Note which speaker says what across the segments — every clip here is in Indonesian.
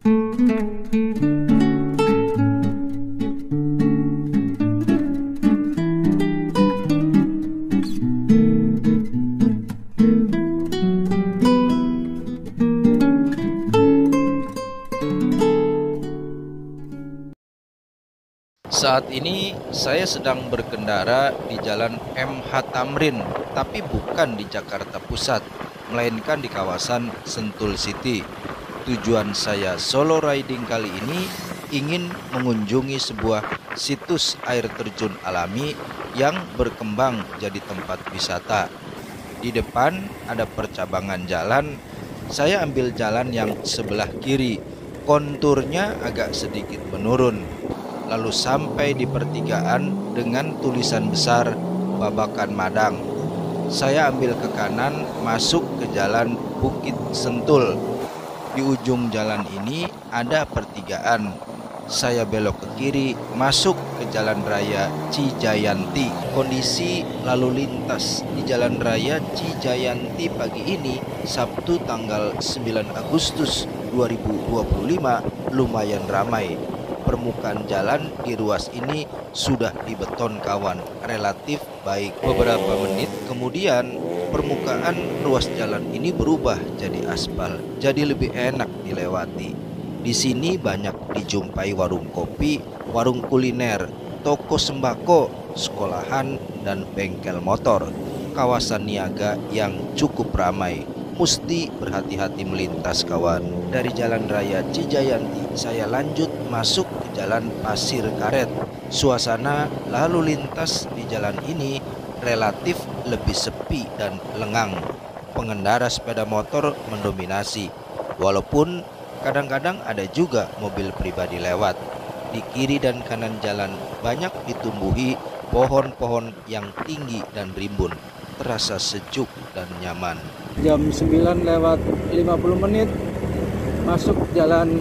Speaker 1: Saat ini saya sedang berkendara di Jalan MH Tamrin, tapi bukan di Jakarta Pusat, melainkan di kawasan Sentul City. Tujuan saya solo riding kali ini ingin mengunjungi sebuah situs air terjun alami yang berkembang jadi tempat wisata. Di depan ada percabangan jalan, saya ambil jalan yang sebelah kiri, konturnya agak sedikit menurun. Lalu sampai di pertigaan dengan tulisan besar Babakan Madang. Saya ambil ke kanan masuk ke jalan Bukit Sentul. Di ujung jalan ini ada pertigaan. Saya belok ke kiri masuk ke Jalan Raya Cijayanti. Kondisi lalu lintas di Jalan Raya Cijayanti pagi ini Sabtu tanggal 9 Agustus 2025 lumayan ramai. Permukaan jalan di ruas ini sudah dibeton kawan, relatif baik. Beberapa menit kemudian permukaan ruas jalan ini berubah jadi aspal, jadi lebih enak dilewati. Di sini banyak dijumpai warung kopi, warung kuliner, toko sembako, sekolahan, dan bengkel motor. Kawasan niaga yang cukup ramai. Mesti berhati-hati melintas kawan. Dari Jalan Raya Cijayanti saya lanjut masuk ke Jalan Pasir Karet. Suasana lalu lintas di jalan ini relatif lebih sepi dan lengang. Pengendara sepeda motor mendominasi, walaupun kadang-kadang ada juga mobil pribadi lewat. Di kiri dan kanan jalan banyak ditumbuhi pohon-pohon yang tinggi dan rimbun. Terasa sejuk dan nyaman.
Speaker 2: Jam 9 lewat 50 menit masuk Jalan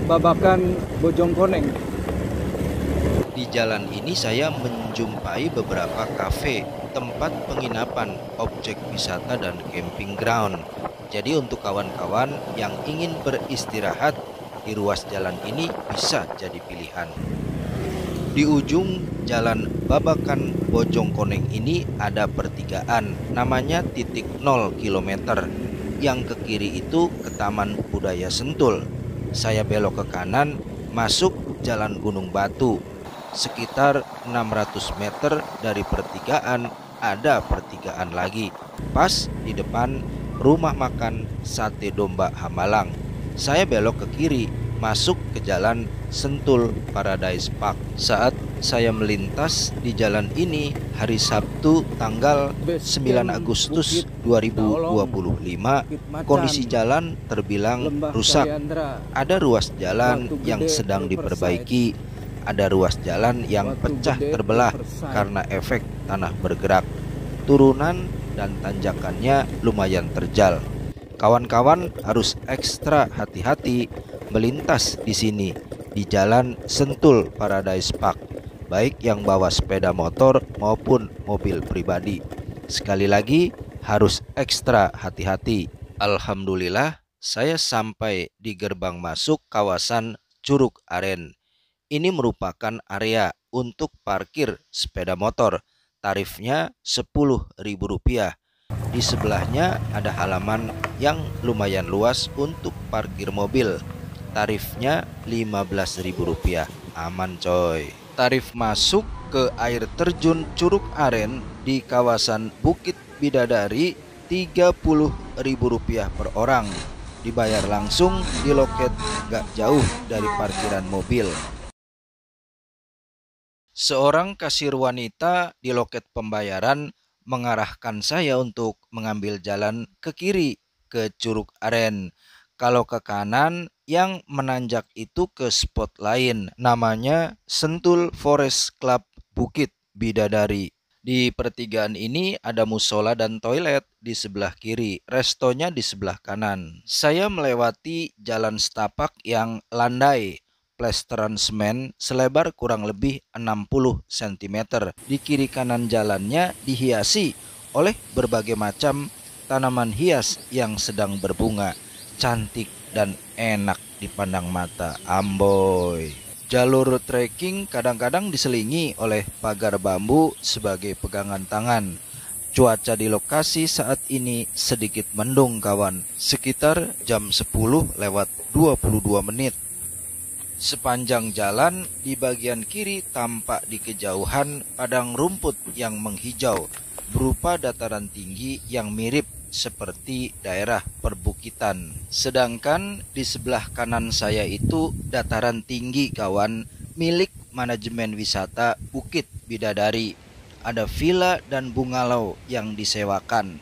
Speaker 2: Babakan Bojongkoneng.
Speaker 1: Di jalan ini saya menjumpai beberapa kafe, tempat penginapan, objek wisata, dan camping ground. Jadi untuk kawan-kawan yang ingin beristirahat di ruas jalan ini bisa jadi pilihan. Di ujung Jalan Babakan Bojongkoneng ini ada pertigaan, namanya titik 0 km. Yang ke kiri itu ke Taman Budaya Sentul. Saya belok ke kanan, masuk Jalan Gunung Batu. Sekitar 600 meter dari pertigaan ada pertigaan lagi. Pas di depan rumah makan Sate Domba Hamalang. Saya belok ke kiri, masuk ke Jalan Sentul Paradise Park. Saat saya melintas di jalan ini hari Sabtu tanggal 9 Agustus 2025, kondisi jalan terbilang rusak. Ada ruas jalan yang sedang diperbaiki, ada ruas jalan yang pecah terbelah karena efek tanah bergerak. Turunan dan tanjakannya lumayan terjal. Kawan-kawan harus ekstra hati-hati melintas di sini di Jalan Sentul Paradise Park, baik yang bawa sepeda motor maupun mobil pribadi. Sekali lagi harus ekstra hati-hati. Alhamdulillah saya sampai di gerbang masuk kawasan Curug Aren. Ini merupakan area untuk parkir sepeda motor. Tarifnya Rp10.000. Di sebelahnya ada halaman yang lumayan luas untuk parkir mobil. Tarifnya Rp15.000. Aman coy. Tarif masuk ke air terjun Curug Aren di kawasan Bukit Bidadari Rp30.000 per orang. Dibayar langsung di loket gak jauh dari parkiran mobil. Seorang kasir wanita di loket pembayaran mengarahkan saya untuk mengambil jalan ke kiri ke Curug Aren. Kalau ke kanan yang menanjak itu ke spot lain, namanya Sentul Forest Club Bukit Bidadari. Di pertigaan ini ada musola dan toilet di sebelah kiri, restonya di sebelah kanan. Saya melewati jalan setapak yang landai, plesteran semen selebar kurang lebih 60 cm. Di kiri kanan jalannya dihiasi oleh berbagai macam tanaman hias yang sedang berbunga. Cantik dan enak dipandang mata. Amboy. Jalur trekking kadang-kadang diselingi oleh pagar bambu sebagai pegangan tangan. Cuaca di lokasi saat ini sedikit mendung kawan, sekitar jam 10:22 menit. Sepanjang jalan di bagian kiri tampak di kejauhan padang rumput yang menghijau berupa dataran tinggi yang mirip seperti daerah perbukitan. Sedangkan di sebelah kanan saya itu dataran tinggi kawan, milik manajemen wisata Bukit Bidadari. Ada villa dan bungalow yang disewakan.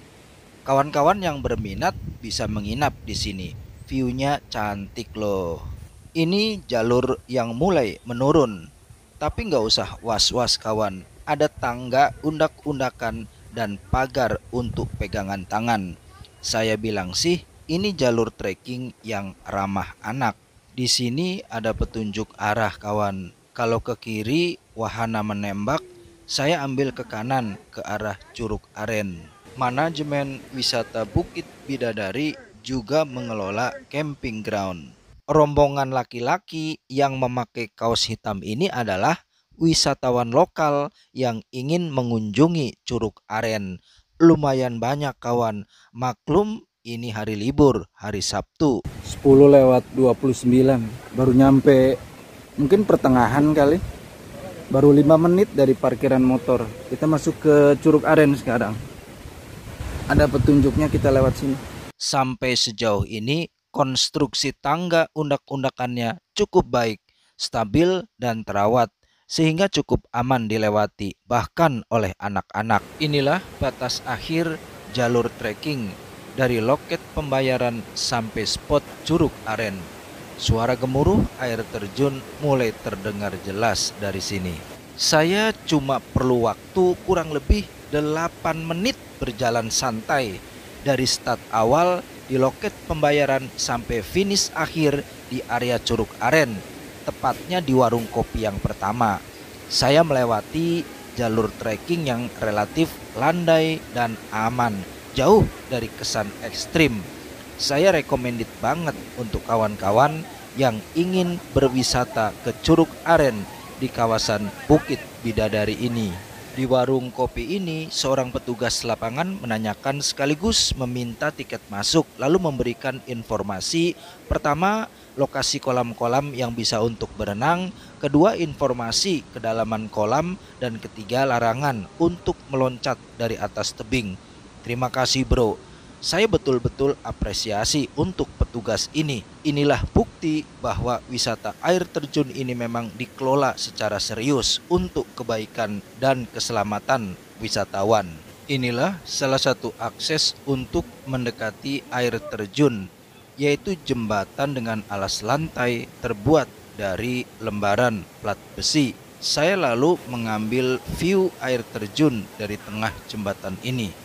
Speaker 1: Kawan-kawan yang berminat bisa menginap di sini. View-nya cantik loh. Ini jalur yang mulai menurun. Tapi nggak usah was-was kawan. Ada tangga undak-undakan dan pagar untuk pegangan tangan. Saya bilang sih, ini jalur trekking yang ramah anak. Di sini ada petunjuk arah kawan. Kalau ke kiri wahana menembak, saya ambil ke kanan ke arah Curug Aren. Manajemen wisata Bukit Bidadari juga mengelola camping ground. Rombongan laki-laki yang memakai kaos hitam ini adalah wisatawan lokal yang ingin mengunjungi Curug Aren. Lumayan banyak kawan. Maklum ini hari libur, hari Sabtu.
Speaker 2: 10:29 baru nyampe, mungkin pertengahan kali. Baru 5 menit dari parkiran motor. Kita masuk ke Curug Aren sekarang. Ada petunjuknya, kita lewat sini.
Speaker 1: Sampai sejauh ini konstruksi tangga undak-undakannya cukup baik, stabil dan terawat, sehingga cukup aman dilewati bahkan oleh anak-anak. Inilah batas akhir jalur trekking dari loket pembayaran sampai spot Curug Aren. Suara gemuruh air terjun mulai terdengar jelas dari sini. Saya cuma perlu waktu kurang lebih 8 menit berjalan santai dari start awal di loket pembayaran sampai finish akhir di area Curug Aren, tepatnya di warung kopi yang pertama. Saya melewati jalur trekking yang relatif landai dan aman, jauh dari kesan ekstrim. Saya recommended banget untuk kawan-kawan yang ingin berwisata ke Curug Aren di kawasan Bukit Bidadari ini. Di warung kopi ini, seorang petugas lapangan menanyakan sekaligus meminta tiket masuk, lalu memberikan informasi. Pertama, lokasi kolam-kolam yang bisa untuk berenang. Kedua, informasi kedalaman kolam. Dan ketiga, larangan untuk meloncat dari atas tebing. Terima kasih bro. Saya betul-betul apresiasi untuk petugas ini. Inilah bukti bahwa wisata air terjun ini memang dikelola secara serius untuk kebaikan dan keselamatan wisatawan. Inilah salah satu akses untuk mendekati air terjun, yaitu jembatan dengan alas lantai terbuat dari lembaran plat besi. Saya lalu mengambil view air terjun dari tengah jembatan ini.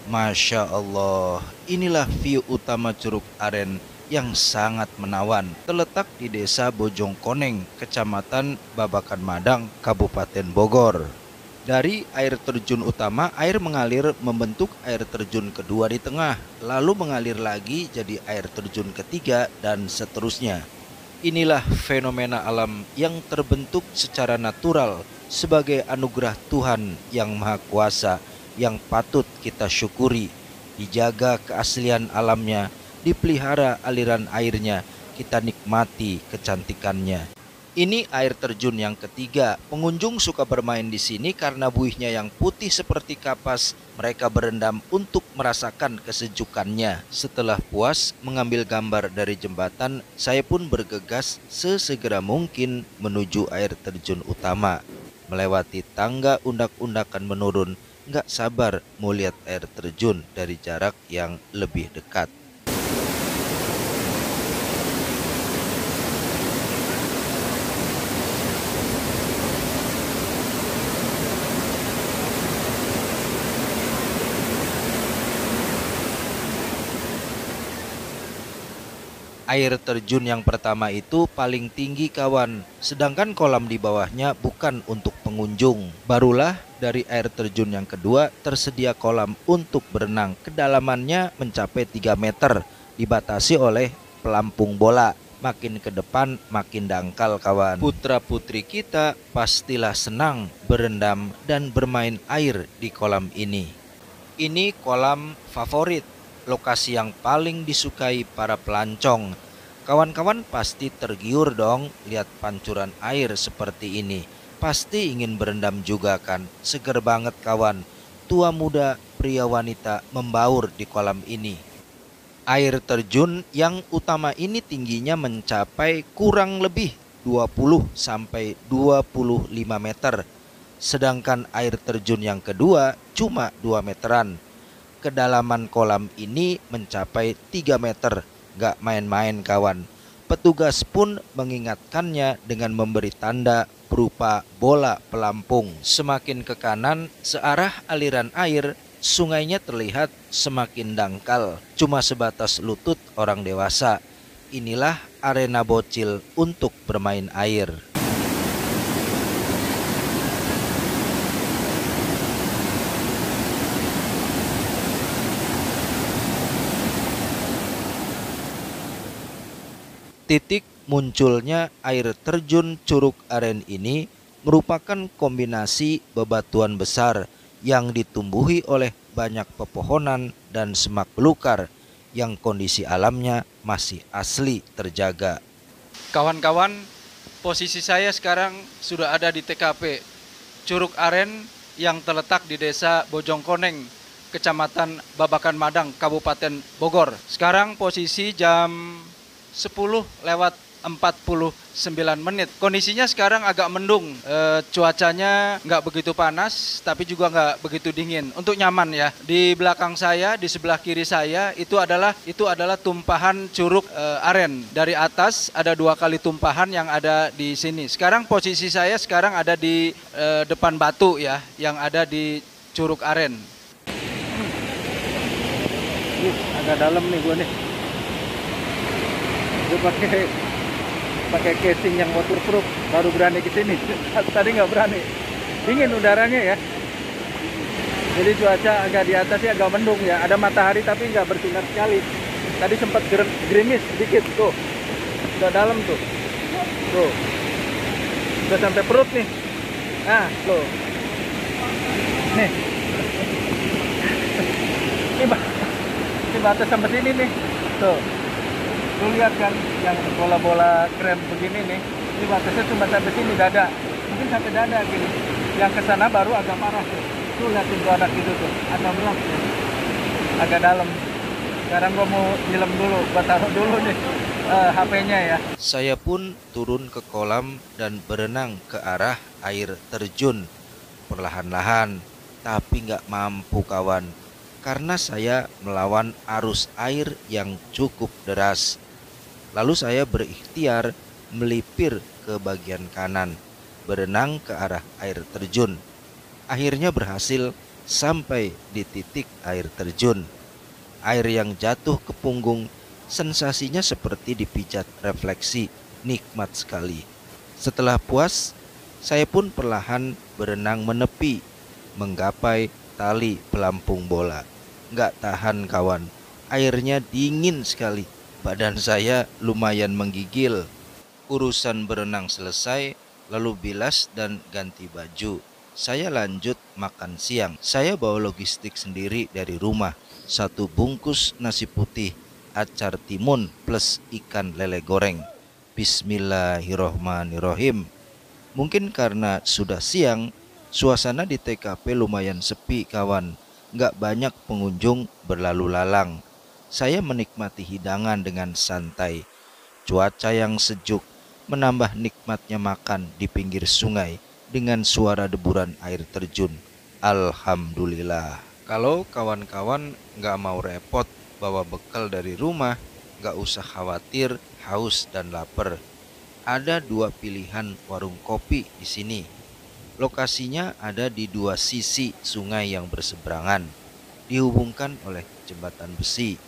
Speaker 1: Masya Allah, inilah view utama Curug Aren yang sangat menawan. Terletak di desa Bojongkoneng, kecamatan Babakan Madang, Kabupaten Bogor. Dari air terjun utama, air mengalir membentuk air terjun kedua di tengah, lalu mengalir lagi jadi air terjun ketiga dan seterusnya. Inilah fenomena alam yang terbentuk secara natural sebagai anugerah Tuhan yang Maha Kuasa yang patut kita syukuri. Dijaga keaslian alamnya, dipelihara aliran airnya, kita nikmati kecantikannya. Ini air terjun yang ketiga. Pengunjung suka bermain di sini karena buihnya yang putih seperti kapas. Mereka berendam untuk merasakan kesejukannya. Setelah puas mengambil gambar dari jembatan, saya pun bergegas sesegera mungkin menuju air terjun utama. Melewati tangga undak-undakan menurun, nggak sabar mau lihat air terjun dari jarak yang lebih dekat. Air terjun yang pertama itu paling tinggi kawan, sedangkan kolam di bawahnya bukan untuk pengunjung. Barulah dari air terjun yang kedua tersedia kolam untuk berenang. Kedalamannya mencapai 3 meter, dibatasi oleh pelampung bola. makin ke depan makin dangkal kawan. Putra-putri kita pastilah senang berendam dan bermain air di kolam ini. Ini kolam favorit, lokasi yang paling disukai para pelancong. Kawan-kawan pasti tergiur dong lihat pancuran air seperti ini. Pasti ingin berendam juga kan? Seger banget kawan. Tua muda, pria wanita membaur di kolam ini. Air terjun yang utama ini tingginya mencapai kurang lebih 20 sampai 25 meter. Sedangkan air terjun yang kedua cuma 2 meteran. Kedalaman kolam ini mencapai 3 meter. Gak main-main kawan. Petugas pun mengingatkannya dengan memberi tanda berupa bola pelampung. Semakin ke kanan searah aliran air, sungainya terlihat semakin dangkal, cuma sebatas lutut orang dewasa. Inilah arena bocil untuk bermain air. Titik munculnya air terjun Curug Aren ini merupakan kombinasi bebatuan besar yang ditumbuhi oleh banyak pepohonan dan semak belukar yang kondisi alamnya masih asli terjaga.
Speaker 2: Kawan-kawan, posisi saya sekarang sudah ada di TKP Curug Aren yang terletak di Desa Bojongkoneng, Kecamatan Babakan Madang, Kabupaten Bogor. Sekarang posisi jam 10:49. Kondisinya sekarang agak mendung, cuacanya nggak begitu panas tapi juga nggak begitu dingin, untuk nyaman ya. Di belakang saya, di sebelah kiri saya itu adalah tumpahan Curug Aren. Dari atas ada 2 kali tumpahan yang ada di sini. Sekarang posisi saya sekarang ada di depan batu ya, yang ada di Curug Aren. Agak dalam nih gua nih. Gue pakai casing yang waterproof, baru berani ke sini. Tadi nggak berani, dingin udaranya ya. Jadi cuaca agak di atas ya, agak mendung ya. Ada matahari tapi nggak bersinar sekali. Tadi sempat gerimis sedikit tuh. Udah dalam tuh. Tuh. Udah sampai perut nih. Nah, tuh. Nih. Ini batas sampai sini nih. Tuh. Lu lihat kan yang bola-bola krem begini nih, ini batasnya cuma sampai sini dada, mungkin sampai dada gini. Yang ke sana baru agak parah tuh. Tuh liatin tuh anak itu tuh, agak berat ya. Agak dalam. Sekarang gua mau nyelam dulu, gua taruh dulu nih HP-nya ya.
Speaker 1: Saya pun turun ke kolam dan berenang ke arah air terjun. Perlahan-lahan, tapi nggak mampu kawan. Karena saya melawan arus air yang cukup deras. Lalu saya berikhtiar melipir ke bagian kanan, berenang ke arah air terjun. Akhirnya berhasil sampai di titik air terjun. Air yang jatuh ke punggung, sensasinya seperti dipijat refleksi, nikmat sekali. Setelah puas, saya pun perlahan berenang menepi, menggapai tali pelampung bola. Nggak tahan kawan, airnya dingin sekali. Badan saya lumayan menggigil. Urusan berenang selesai, lalu bilas dan ganti baju. Saya lanjut makan siang. Saya bawa logistik sendiri dari rumah. 1 bungkus nasi putih, acar timun plus ikan lele goreng. Bismillahirrohmanirrohim. Mungkin karena sudah siang, suasana di TKP lumayan sepi kawan. Nggak banyak pengunjung berlalu lalang. Saya menikmati hidangan dengan santai. Cuaca yang sejuk menambah nikmatnya makan di pinggir sungai dengan suara deburan air terjun. Alhamdulillah. Kalau kawan-kawan nggak mau repot bawa bekal dari rumah, nggak usah khawatir haus dan lapar. Ada 2 pilihan warung kopi di sini. Lokasinya ada di 2 sisi sungai yang berseberangan, dihubungkan oleh jembatan besi.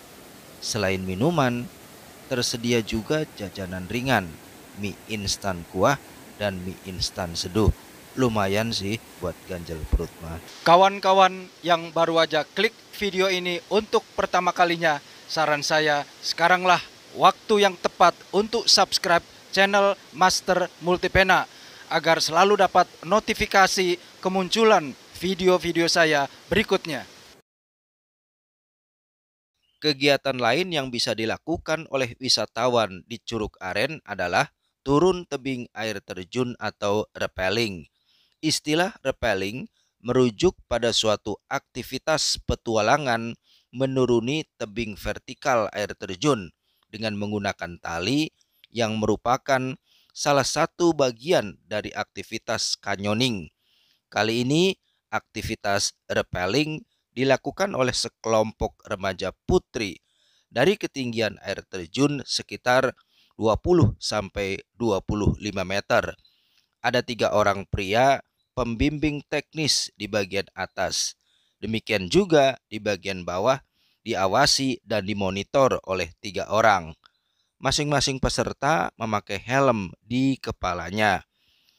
Speaker 1: Selain minuman, tersedia juga jajanan ringan, mie instan kuah dan mie instan seduh. Lumayan sih buat ganjel perut mah.
Speaker 2: Kawan-kawan yang baru aja klik video ini untuk pertama kalinya, saran saya sekaranglah
Speaker 1: waktu yang tepat untuk subscribe channel Master Multipena agar selalu dapat notifikasi kemunculan video-video saya berikutnya. Kegiatan lain yang bisa dilakukan oleh wisatawan di Curug Aren adalah turun tebing air terjun atau rappelling. Istilah rappelling merujuk pada suatu aktivitas petualangan menuruni tebing vertikal air terjun dengan menggunakan tali yang merupakan salah satu bagian dari aktivitas canyoning. Kali ini aktivitas rappelling dilakukan oleh sekelompok remaja putri dari ketinggian air terjun sekitar 20 sampai 25 meter. Ada 3 orang pria pembimbing teknis di bagian atas. Demikian juga di bagian bawah diawasi dan dimonitor oleh 3 orang. Masing-masing peserta memakai helm di kepalanya.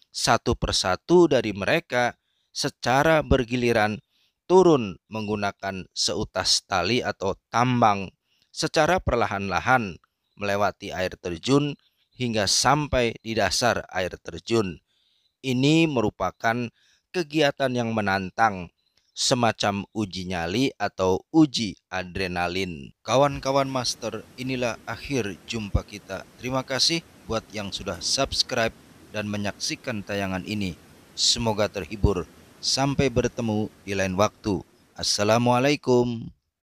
Speaker 1: Satu persatu dari mereka secara bergiliran turun menggunakan seutas tali atau tambang secara perlahan-lahan melewati air terjun hingga sampai di dasar air terjun. Ini merupakan kegiatan yang menantang, semacam uji nyali atau uji adrenalin. Kawan-kawan master, inilah akhir jumpa kita. Terima kasih buat yang sudah subscribe dan menyaksikan tayangan ini. Semoga terhibur. Sampai bertemu di lain waktu. Assalamualaikum.